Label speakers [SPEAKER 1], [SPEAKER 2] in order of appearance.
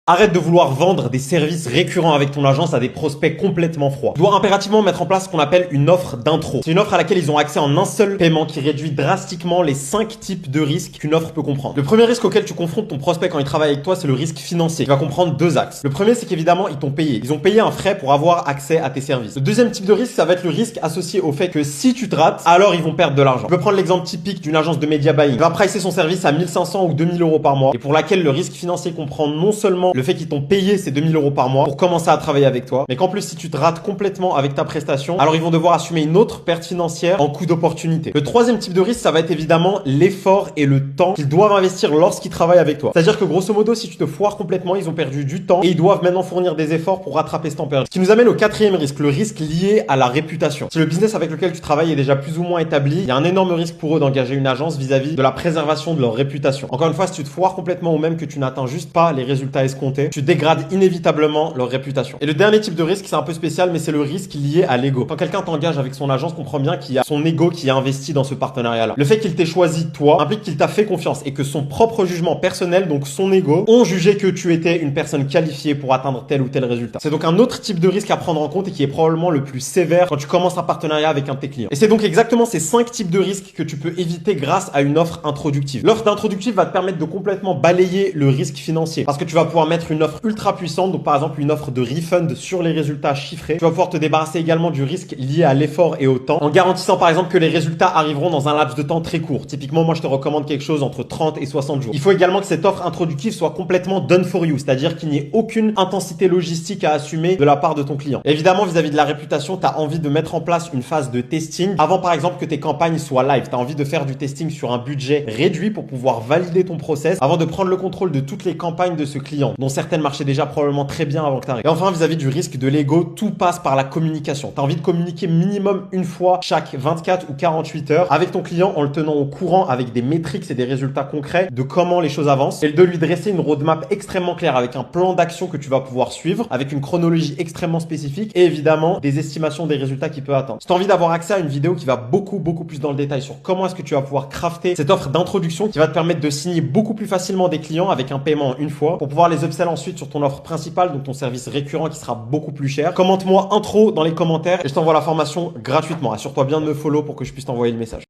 [SPEAKER 1] Arrête de vouloir vendre des services récurrents avec ton agence à des prospects complètement froids. Tu dois impérativement mettre en place ce qu'on appelle une offre d'intro. C'est une offre à laquelle ils ont accès en un seul paiement qui réduit drastiquement les 5 types de risques qu'une offre peut comprendre. Le premier risque auquel tu confrontes ton prospect quand il travaille avec toi, c'est le risque financier. Il va comprendre 2 axes. Le premier, c'est qu'évidemment, ils t'ont payé. Ils ont payé un frais pour avoir accès à tes services. Le deuxième type de risque, ça va être le risque associé au fait que si tu te rates, alors ils vont perdre de l'argent. Je peux prendre l'exemple typique d'une agence de media buying. Il va pricer son service à 1500 ou 2000 euros par mois et pour laquelle le risque financier comprend non seulement le fait qu'ils t'ont payé ces 2000 euros par mois pour commencer à travailler avec toi, mais qu'en plus si tu te rates complètement avec ta prestation, alors ils vont devoir assumer une autre perte financière en coût d'opportunité. Le troisième type de risque, ça va être évidemment l'effort et le temps qu'ils doivent investir lorsqu'ils travaillent avec toi. C'est-à-dire que grosso modo, si tu te foires complètement, ils ont perdu du temps et ils doivent maintenant fournir des efforts pour rattraper ce temps perdu. Ce qui nous amène au quatrième risque, le risque lié à la réputation. Si le business avec lequel tu travailles est déjà plus ou moins établi, il y a un énorme risque pour eux d'engager une agence vis-à-vis de la préservation de leur réputation. Encore une fois, si tu te foires complètement ou même que tu n'atteins juste pas les résultats escomptés, tu dégrades inévitablement leur réputation. Et le dernier type de risque, c'est un peu spécial, mais c'est le risque lié à l'ego. Quand quelqu'un t'engage avec son agence, comprends bien qu'il y a son ego qui est investi dans ce partenariat-là. Le fait qu'il t'ait choisi toi implique qu'il t'a fait confiance et que son propre jugement personnel, donc son ego, ont jugé que tu étais une personne qualifiée pour atteindre tel ou tel résultat. C'est donc un autre type de risque à prendre en compte et qui est probablement le plus sévère quand tu commences un partenariat avec un de tes clients. Et c'est donc exactement ces 5 types de risques que tu peux éviter grâce à une offre introductive. L'offre d'introductive va te permettre de complètement balayer le risque financier parce que tu vas pouvoir mettre une offre ultra puissante, donc par exemple une offre de refund sur les résultats chiffrés. Tu vas pouvoir te débarrasser également du risque lié à l'effort et au temps en garantissant par exemple que les résultats arriveront dans un laps de temps très court. Typiquement, moi je te recommande quelque chose entre 30 et 60 jours. Il faut également que cette offre introductive soit complètement done for you, c'est-à-dire qu'il n'y ait aucune intensité logistique à assumer de la part de ton client. Évidemment, vis-à-vis de la réputation, tu as envie de mettre en place une phase de testing avant par exemple que tes campagnes soient live. Tu as envie de faire du testing sur un budget réduit pour pouvoir valider ton process avant de prendre le contrôle de toutes les campagnes de ce client, dont certaines marchaient déjà probablement très bien avant que tu arrives. Et enfin, vis-à-vis du risque de l'ego, tout passe par la communication. Tu as envie de communiquer minimum une fois chaque 24 ou 48 heures avec ton client en le tenant au courant avec des métriques et des résultats concrets de comment les choses avancent et de lui dresser une roadmap extrêmement claire avec un plan d'action que tu vas pouvoir suivre, avec une chronologie extrêmement spécifique et évidemment des estimations des résultats qu'il peut atteindre. Si tu as envie d'avoir accès à une vidéo qui va beaucoup plus dans le détail sur comment est-ce que tu vas pouvoir crafter cette offre d'introduction qui va te permettre de signer beaucoup plus facilement des clients avec un paiement une fois pour pouvoir les upsell ensuite sur ton offre principale, donc ton service récurrent qui sera beaucoup plus cher, commente-moi intro dans les commentaires et je t'envoie la formation gratuitement. Assure-toi bien de me follow pour que je puisse t'envoyer le message.